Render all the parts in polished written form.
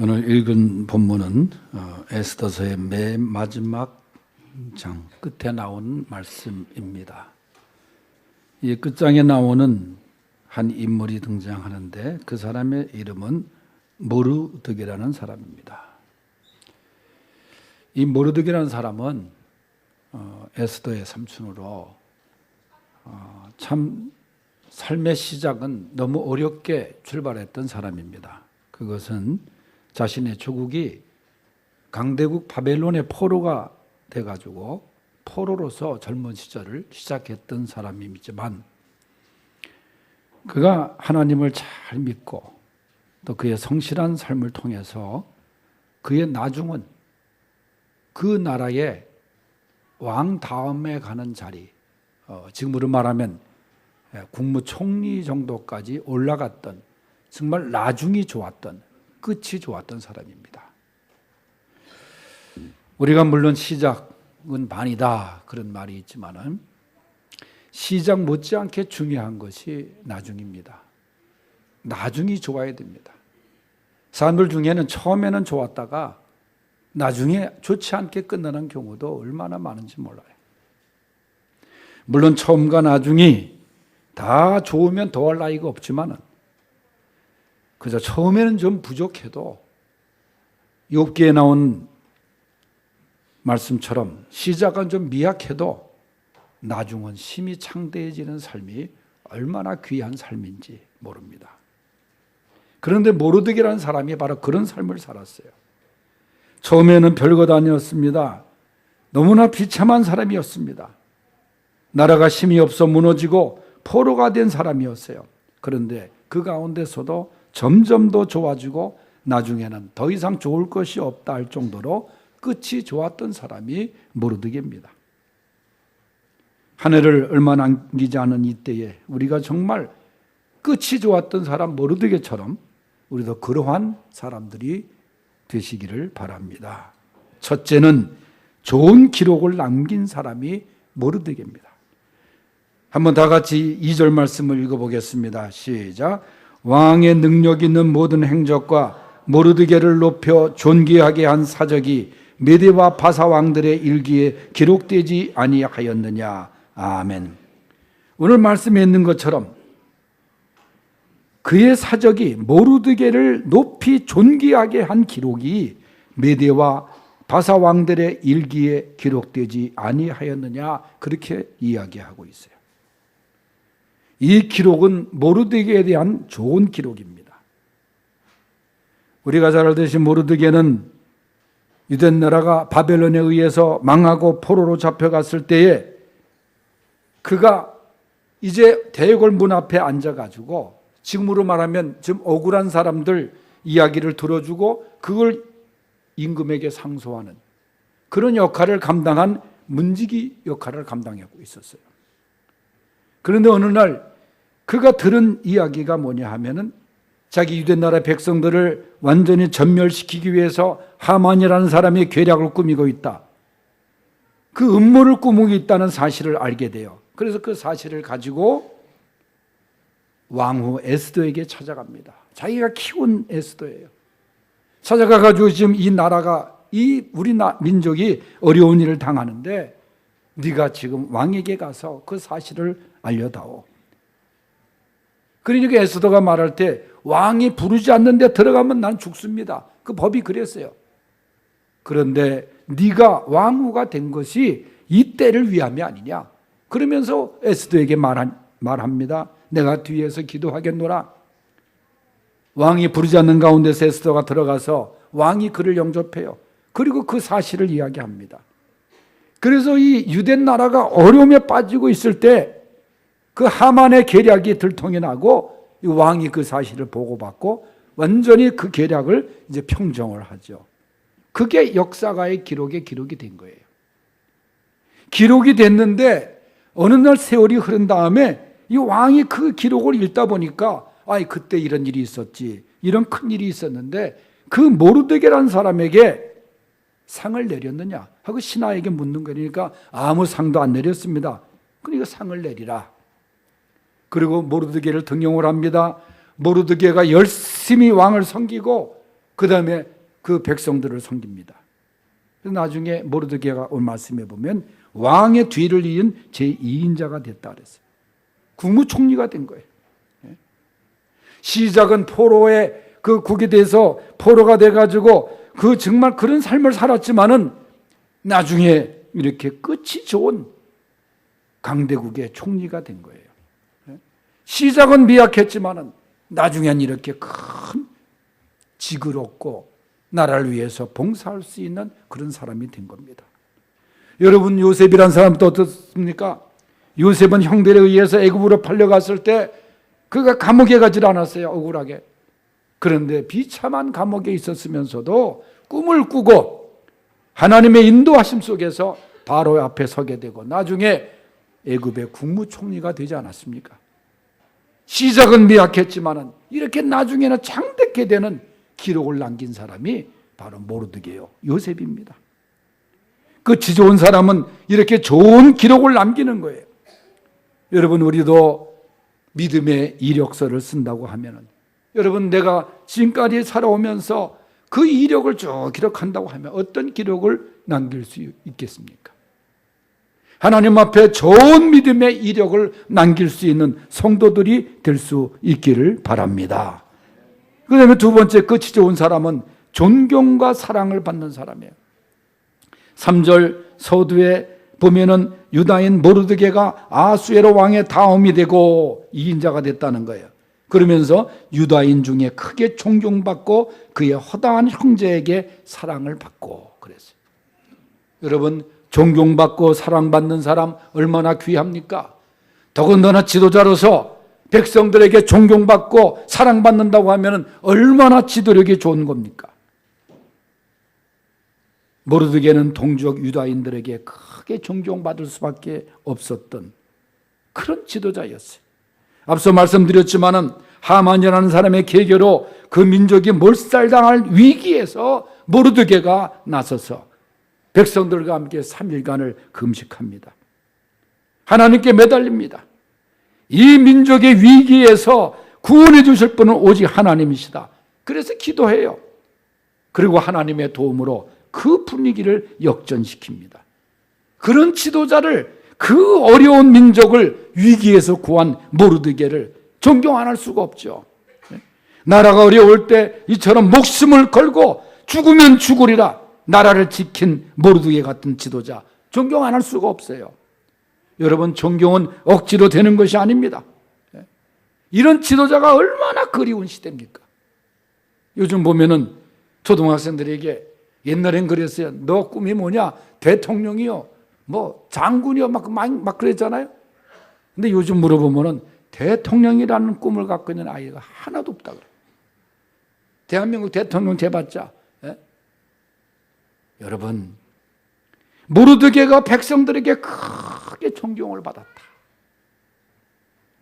오늘 읽은 본문은 에스더서의 맨 마지막 장 끝에 나온 말씀입니다. 이 끝장에 나오는 한 인물이 등장하는데 그 사람의 이름은 모르드게라는 사람입니다. 이 모르드게라는 사람은 에스더의 삼촌으로 참 삶의 시작은 너무 어렵게 출발했던 사람입니다. 그것은 자신의 조국이 강대국 바벨론의 포로가 돼가지고 포로로서 젊은 시절을 시작했던 사람이지만 그가 하나님을 잘 믿고 또 그의 성실한 삶을 통해서 그의 나중은 그 나라의 왕 다음에 가는 자리, 지금으로 말하면 국무총리 정도까지 올라갔던 정말 나중이 좋았던 끝이 좋았던 사람입니다. 우리가 물론 시작은 반이다 그런 말이 있지만은 시작 못지않게 중요한 것이 나중입니다. 나중이 좋아야 됩니다. 사람들 중에는 처음에는 좋았다가 나중에 좋지 않게 끝나는 경우도 얼마나 많은지 몰라요. 물론 처음과 나중이 다 좋으면 더할 나위가 없지만은 그저 처음에는 좀 부족해도 욥기에 나온 말씀처럼 시작은 좀 미약해도 나중은 심히 창대해지는 삶이 얼마나 귀한 삶인지 모릅니다. 그런데 모르드게라는 사람이 바로 그런 삶을 살았어요. 처음에는 별것 아니었습니다. 너무나 비참한 사람이었습니다. 나라가 힘이 없어 무너지고 포로가 된 사람이었어요. 그런데 그 가운데서도 점점 더 좋아지고 나중에는 더 이상 좋을 것이 없다 할 정도로 끝이 좋았던 사람이 모르드게입니다. 한 해를 얼마 남기지 않은 이때에 우리가 정말 끝이 좋았던 사람 모르드게처럼 우리도 그러한 사람들이 되시기를 바랍니다. 첫째는 좋은 기록을 남긴 사람이 모르드게입니다. 한번 다 같이 2절 말씀을 읽어보겠습니다. 시작. 왕의 능력 있는 모든 행적과 모르드게를 높여 존귀하게 한 사적이 메대와 바사 왕들의 일기에 기록되지 아니하였느냐. 아멘. 오늘 말씀에 있는 것처럼 그의 사적이 모르드게를 높이 존귀하게 한 기록이 메대와 바사 왕들의 일기에 기록되지 아니하였느냐. 그렇게 이야기하고 있어요. 이 기록은 모르드게에 대한 좋은 기록입니다. 우리가 잘 알듯이 모르드게는 유대 나라가 바벨론에 의해서 망하고 포로로 잡혀갔을 때에 그가 이제 대궐 문 앞에 앉아가지고 지금으로 말하면 좀 억울한 사람들 이야기를 들어주고 그걸 임금에게 상소하는 그런 역할을 감당한 문지기 역할을 감당하고 있었어요. 그런데 어느 날 그가 들은 이야기가 뭐냐 하면은 자기 유대 나라 백성들을 완전히 전멸시키기 위해서 하만이라는 사람이 계략을 꾸미고 있다. 그 음모를 꾸미고 있다는 사실을 알게 돼요. 그래서 그 사실을 가지고 왕후 에스더에게 찾아갑니다. 자기가 키운 에스더예요. 찾아가가지고 지금 이 나라가 우리 민족이 어려운 일을 당하는데 네가 지금 왕에게 가서 그 사실을 알려다오. 그러니까 에스더가 말할 때 왕이 부르지 않는데 들어가면 난 죽습니다. 그 법이 그랬어요. 그런데 네가 왕후가 된 것이 이 때를 위함이 아니냐. 그러면서 에스더에게 말합니다. 내가 뒤에서 기도하겠노라. 왕이 부르지 않는 가운데서 에스더가 들어가서 왕이 그를 영접해요. 그리고 그 사실을 이야기합니다. 그래서 이 유대 나라가 어려움에 빠지고 있을 때 그 하만의 계략이 들통이 나고 이 왕이 그 사실을 보고받고 완전히 그 계략을 이제 평정을 하죠. 그게 역사가의 기록이 된 거예요. 기록이 됐는데 어느 날 세월이 흐른 다음에 이 왕이 그 기록을 읽다 보니까 그때 이런 일이 있었지, 이런 큰 일이 있었는데 그 모르드게라는 사람에게 상을 내렸느냐 하고 신하에게 묻는 거니까 아무 상도 안 내렸습니다. 그러니까 상을 내리라. 그리고 모르드게를 등용을 합니다. 모르드게가 열심히 왕을 섬기고 그 다음에 그 백성들을 섬깁니다. 그래서 나중에 모르드게가 온 말씀에 보면 왕의 뒤를 이은 제2인자가 됐다 그랬어요. 국무총리가 된 거예요. 시작은 포로의 그 국에 대해서 포로가 돼가지고 그 정말 그런 삶을 살았지만은 나중에 이렇게 끝이 좋은 강대국의 총리가 된 거예요. 시작은 미약했지만은 나중엔 이렇게 큰 직을 얻고 나라를 위해서 봉사할 수 있는 그런 사람이 된 겁니다. 여러분, 요셉이란 사람은 또 어떻습니까? 요셉은 형들에 의해서 애굽으로 팔려갔을 때 그가 감옥에 가지 않았어요. 억울하게. 그런데 비참한 감옥에 있었으면서도 꿈을 꾸고 하나님의 인도하심 속에서 바로 앞에 서게 되고 나중에 애굽의 국무총리가 되지 않았습니까? 시작은 미약했지만은 이렇게 나중에는 창대케 되는 기록을 남긴 사람이 바로 모르드게요, 요셉입니다. 끝이 좋은 사람은 이렇게 좋은 기록을 남기는 거예요. 여러분, 우리도 믿음의 이력서를 쓴다고 하면은, 여러분, 내가 지금까지 살아오면서 그 이력을 쭉 기록한다고 하면 어떤 기록을 남길 수 있겠습니까? 하나님 앞에 좋은 믿음의 이력을 남길 수 있는 성도들이 될 수 있기를 바랍니다. 그 다음에 두 번째, 끝이 좋은 사람은 존경과 사랑을 받는 사람이에요. 3절 서두에 보면은 유다인 모르드게가 아수에로 왕의 다음이 되고 2인자가 됐다는 거예요. 그러면서 유다인 중에 크게 존경받고 그의 허다한 형제에게 사랑을 받고 그랬어요. 여러분, 존경받고 사랑받는 사람 얼마나 귀합니까? 더군다나 지도자로서 백성들에게 존경받고 사랑받는다고 하면 얼마나 지도력이 좋은 겁니까? 모르드게는 동족 유다인들에게 크게 존경받을 수밖에 없었던 그런 지도자였어요. 앞서 말씀드렸지만은 하만이라는 사람의 계교로 그 민족이 몰살당할 위기에서 모르드게가 나서서 백성들과 함께 3일간을 금식합니다. 하나님께 매달립니다. 이 민족의 위기에서 구원해 주실 분은 오직 하나님이시다. 그래서 기도해요. 그리고 하나님의 도움으로 그 분위기를 역전시킵니다. 그런 지도자를, 그 어려운 민족을 위기에서 구한 모르드게를 존경 안 할 수가 없죠. 나라가 어려울 때 이처럼 목숨을 걸고 죽으면 죽으리라 나라를 지킨 모르드게 같은 지도자 존경 안 할 수가 없어요. 여러분, 존경은 억지로 되는 것이 아닙니다. 이런 지도자가 얼마나 그리운 시대입니까? 요즘 보면은 초등학생들에게 옛날엔 그랬어요. 너 꿈이 뭐냐? 대통령이요, 뭐 장군이요, 막 그랬잖아요. 근데 요즘 물어보면은 대통령이라는 꿈을 갖고 있는 아이가 하나도 없다 그래요. 대한민국 대통령 돼봤자. 여러분, 모르드게가 백성들에게 크게 존경을 받았다.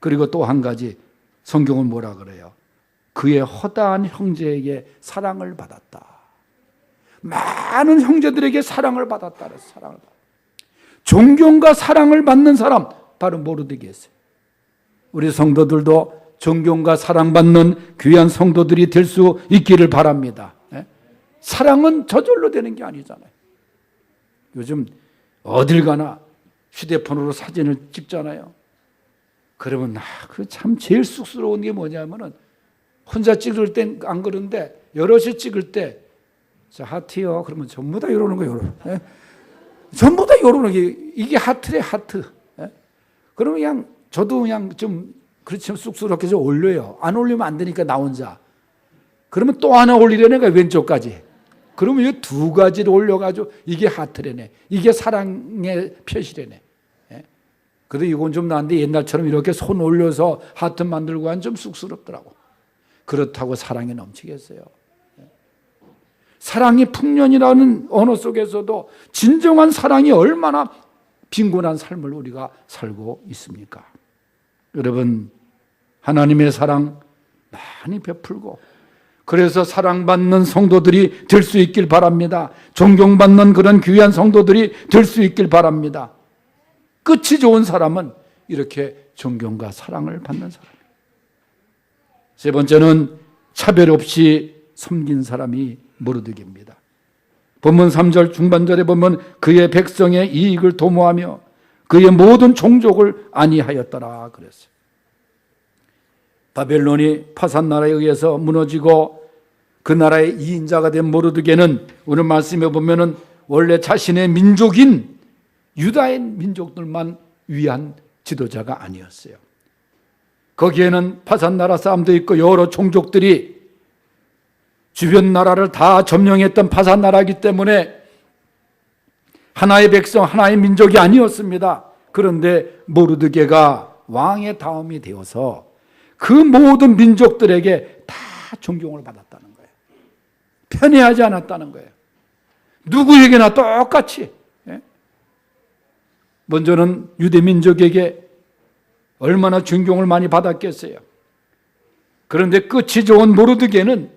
그리고 또 한 가지, 성경은 뭐라 그래요? 그의 허다한 형제에게 사랑을 받았다. 많은 형제들에게 사랑을 받았다. 사랑을 받았다. 존경과 사랑을 받는 사람, 바로 모르드게였어요. 우리 성도들도 존경과 사랑받는 귀한 성도들이 될 수 있기를 바랍니다. 사랑은 저절로 되는 게 아니잖아요. 요즘 어딜 가나 휴대폰으로 사진을 찍잖아요. 그러면 그 참 제일 쑥스러운 게 뭐냐면은 혼자 찍을 땐 안 그런데 여럿이 찍을 때 자, 하트요. 그러면 전부 다 이러는 거예요. 전부 다 이러는 게 이게 하트래, 하트. 그러면 그냥 저도 그냥 좀 그렇지만 쑥스럽게 좀 올려요. 안 올리면 안 되니까 나 혼자. 그러면 또 하나 올리려는 거야, 왼쪽까지. 그러면 이 두 가지를 올려가지고 이게 하트래네. 이게 사랑의 표시래네. 그래도 이건 좀 나은데 옛날처럼 이렇게 손 올려서 하트 만들고 하면 좀 쑥스럽더라고. 그렇다고 사랑이 넘치겠어요. 사랑이 풍년이라는 언어 속에서도 진정한 사랑이 얼마나 빈곤한 삶을 우리가 살고 있습니까? 여러분, 하나님의 사랑 많이 베풀고 그래서 사랑받는 성도들이 될 수 있길 바랍니다. 존경받는 그런 귀한 성도들이 될 수 있길 바랍니다. 끝이 좋은 사람은 이렇게 존경과 사랑을 받는 사람입니다. 세 번째는 차별 없이 섬긴 사람이 모르드게입니다. 본문 3절 중반절에 보면 그의 백성의 이익을 도모하며 그의 모든 종족을 안위하였더라 그랬어요. 바벨론이 파산나라에 의해서 무너지고 그 나라의 2인자가 된 모르드게는 오늘 말씀에 보면은 원래 자신의 민족인 유다의 민족들만 위한 지도자가 아니었어요. 거기에는 파산나라 사람도 있고 여러 종족들이 주변 나라를 다 점령했던 파산나라이기 때문에 하나의 백성, 하나의 민족이 아니었습니다. 그런데 모르드게가 왕의 다음이 되어서 그 모든 민족들에게 다 존경을 받았다는 거예요. 편애하지 않았다는 거예요. 누구에게나 똑같이. 먼저는 유대 민족에게 얼마나 존경을 많이 받았겠어요. 그런데 끝이 좋은 모르드게는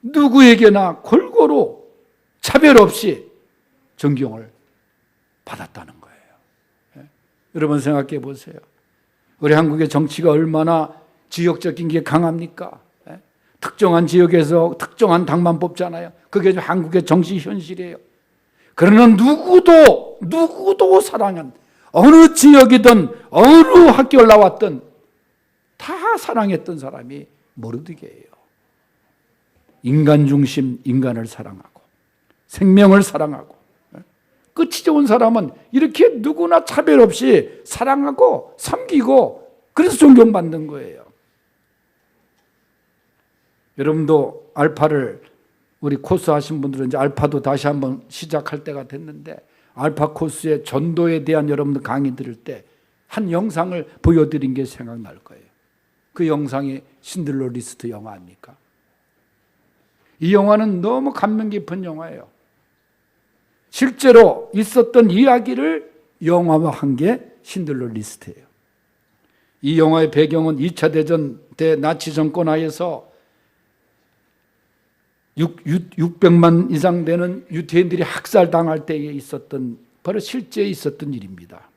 누구에게나 골고루 차별 없이 존경을 받았다는 거예요. 여러분 생각해 보세요. 우리 한국의 정치가 얼마나 지역적인 게 강합니까? 특정한 지역에서 특정한 당만 뽑잖아요. 그게 한국의 정치 현실이에요. 그러나 누구도 사랑한, 어느 지역이든 어느 학교를 나왔든 다 사랑했던 사람이 모르드게예요. 인간 중심, 인간을 사랑하고 생명을 사랑하고 끝이 좋은 사람은 이렇게 누구나 차별 없이 사랑하고 섬기고 그래서 존경받는 거예요. 여러분도 알파를 우리 코스 하신 분들은 이제 알파도 다시 한번 시작할 때가 됐는데 알파 코스의 전도에 대한 여러분들 강의 들을 때 한 영상을 보여드린 게 생각날 거예요. 그 영상이 신들러 리스트 영화 아닙니까? 이 영화는 너무 감명 깊은 영화예요. 실제로 있었던 이야기를 영화화한 게 신들러 리스트예요. 이 영화의 배경은 2차 대전 때 나치 정권 하에서 600만 이상 되는 유태인들이 학살당할 때에 있었던, 바로 실제 있었던 일입니다.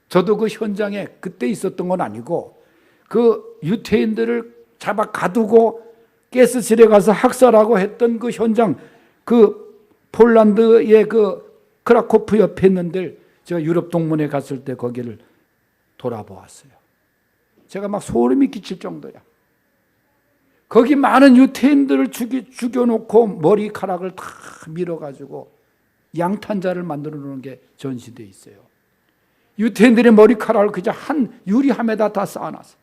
저도 그 현장에 그때 있었던 건 아니고 그 유태인들을 잡아 가두고 가스실에 가서 학살하고 했던 그 현장, 그 폴란드의 그 크라코프 옆에 있는데 제가 유럽 동문회 갔을 때 거기를 돌아보았어요. 제가 막 소름이 끼칠 정도야. 거기 많은 유태인들을 죽여놓고 머리카락을 다 밀어가지고 양탄자를 만들어 놓은 게 전시되어 있어요. 유태인들의 머리카락을 그저 한 유리함에다 다 쌓아놨어.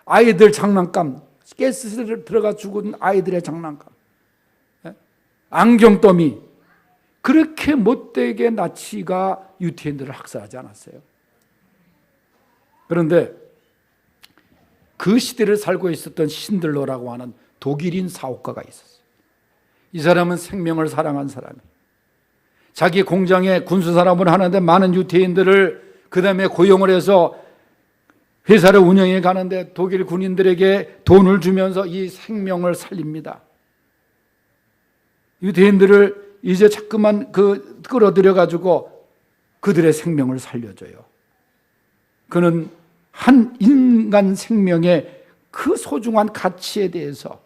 아이들 장난감, 가스실에 들어가 죽은 아이들의 장난감, 안경더미, 그렇게 못되게 나치가 유태인들을 학살하지 않았어요. 그런데 그 시대를 살고 있었던 신들러라고 하는 독일인 사업가가 있었어요. 이 사람은 생명을 사랑한 사람이에요. 자기 공장에 군수사람을 하는데 많은 유태인들을 그 다음에 고용을 해서 회사를 운영해 가는데 독일 군인들에게 돈을 주면서 이 생명을 살립니다. 유태인들을 이제 자꾸만 끌어들여 가지고 그들의 생명을 살려줘요. 그는 한 인간 생명의 그 소중한 가치에 대해서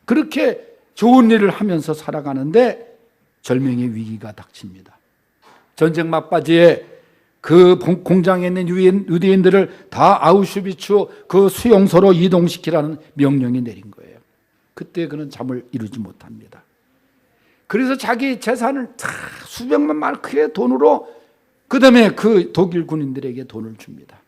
그렇게 좋은 일을 하면서 살아가는데 절명의 위기가 닥칩니다. 전쟁 막바지에 그 공장에 있는 유대인들을 다 아우슈비츠 그 수용소로 이동시키라는 명령이 내린 거예요. 그때 그는 잠을 이루지 못합니다. 그래서 자기 재산을 다 수백만 마크의 돈으로 그 다음에 그 독일 군인들에게 돈을 줍니다.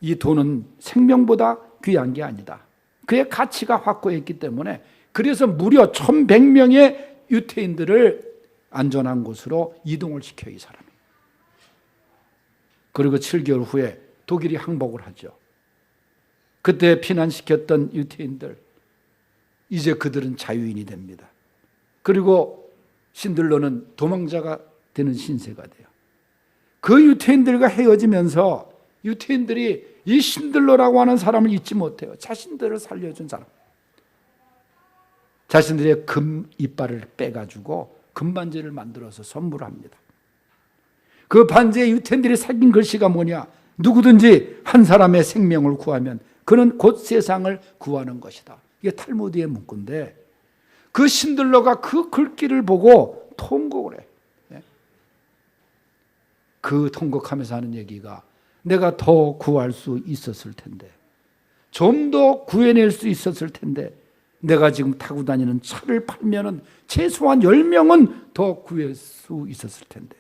이 돈은 생명보다 귀한 게 아니다. 그의 가치가 확고했기 때문에 그래서 무려 1100명의 유태인들을 안전한 곳으로 이동을 시켜요, 이 사람이. 그리고 7개월 후에 독일이 항복을 하죠. 그때 피난시켰던 유태인들, 이제 그들은 자유인이 됩니다. 그리고 신들러는 도망자가 되는 신세가 돼요. 그 유태인들과 헤어지면서 유태인들이 이 신들러라고 하는 사람을 잊지 못해요. 자신들을 살려준 사람. 자신들의 금 이빨을 빼가지고 금반지를 만들어서 선물합니다. 그 반지에 유태인들이 새긴 글씨가 뭐냐? 누구든지 한 사람의 생명을 구하면 그는 곧 세상을 구하는 것이다. 이게 탈무드의 문구인데 그 신들러가 그 글귀를 보고 통곡을 해. 그 통곡하면서 하는 얘기가 내가 더 구할 수 있었을 텐데, 좀 더 구해낼 수 있었을 텐데, 내가 지금 타고 다니는 차를 팔면은 최소한 10명은 더 구할 수 있었을 텐데,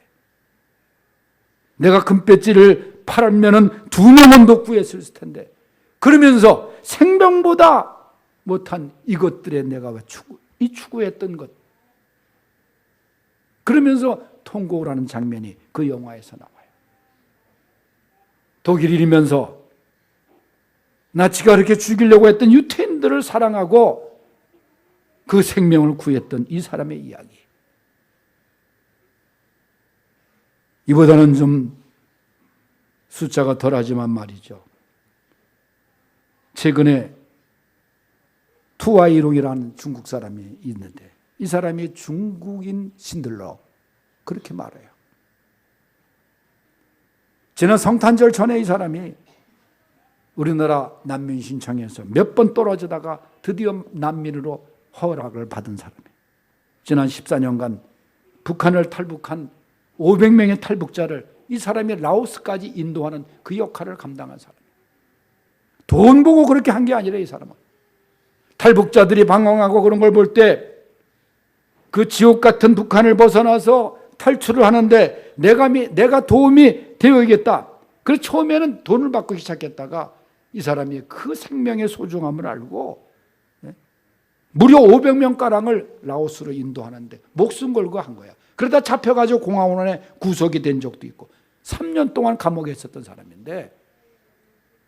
내가 금배지를 팔면은 2명은 더 구했을 텐데, 그러면서 생명보다 못한 이것들에 내가 추구했던 것, 그러면서 통곡을 하는 장면이 그 영화에서 나와요. 독일인이면서 나치가 그렇게 죽이려고 했던 유태인들을 사랑하고 그 생명을 구했던 이 사람의 이야기. 이보다는 좀 숫자가 덜하지만 말이죠. 최근에 투아이롱이라는 중국 사람이 있는데, 이 사람이 중국인 신들러 그렇게 말해요. 지난 성탄절 전에 이 사람이 우리나라 난민 신청해서 몇 번 떨어지다가 드디어 난민으로 허락을 받은 사람이에요. 지난 14년간 북한을 탈북한 500명의 탈북자를 이 사람이 라오스까지 인도하는 그 역할을 감당한 사람이에요. 돈 보고 그렇게 한 게 아니라 이 사람은 탈북자들이 방황하고 그런 걸 볼 때 그 지옥 같은 북한을 벗어나서 탈출을 하는데 내가 도움이 되어야겠다. 그래서 처음에는 돈을 받고 시작했다가 이 사람이 그 생명의 소중함을 알고 무려 500명가량을 라오스로 인도하는데 목숨 걸고 한 거야. 그러다 잡혀가지고 공화원에 구속이 된 적도 있고 3년 동안 감옥에 있었던 사람인데,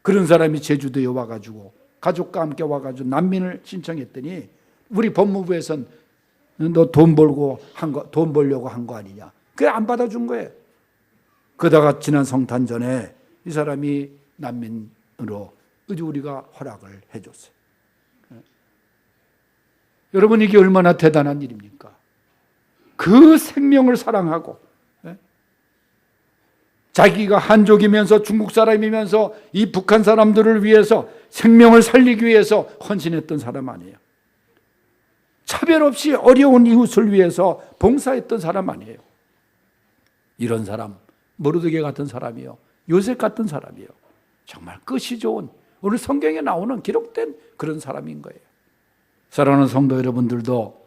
그런 사람이 제주도에 와가지고 가족과 함께 와가지고 난민을 신청했더니 우리 법무부에선 너 돈 벌고 돈 벌려고 한 거 아니냐. 그게 안 받아준 거예요. 그러다가 지난 성탄 전에 이 사람이 난민으로 우리가 허락을 해줬어요. 여러분, 이게 얼마나 대단한 일입니까? 그 생명을 사랑하고 자기가 한족이면서 중국 사람이면서 이 북한 사람들을 위해서 생명을 살리기 위해서 헌신했던 사람 아니에요. 차별 없이 어려운 이웃을 위해서 봉사했던 사람 아니에요. 이런 사람, 모르드게 같은 사람이요, 요셉 같은 사람이요, 정말 끝이 좋은, 오늘 성경에 나오는 기록된 그런 사람인 거예요. 사랑하는 성도 여러분들도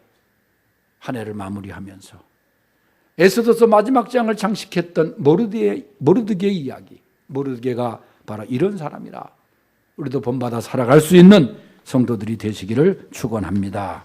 한 해를 마무리하면서 에스더서 마지막 장을 장식했던 모르드게의 이야기, 모르드게가 바로 이런 사람이라 우리도 본받아 살아갈 수 있는 성도들이 되시기를 축원합니다.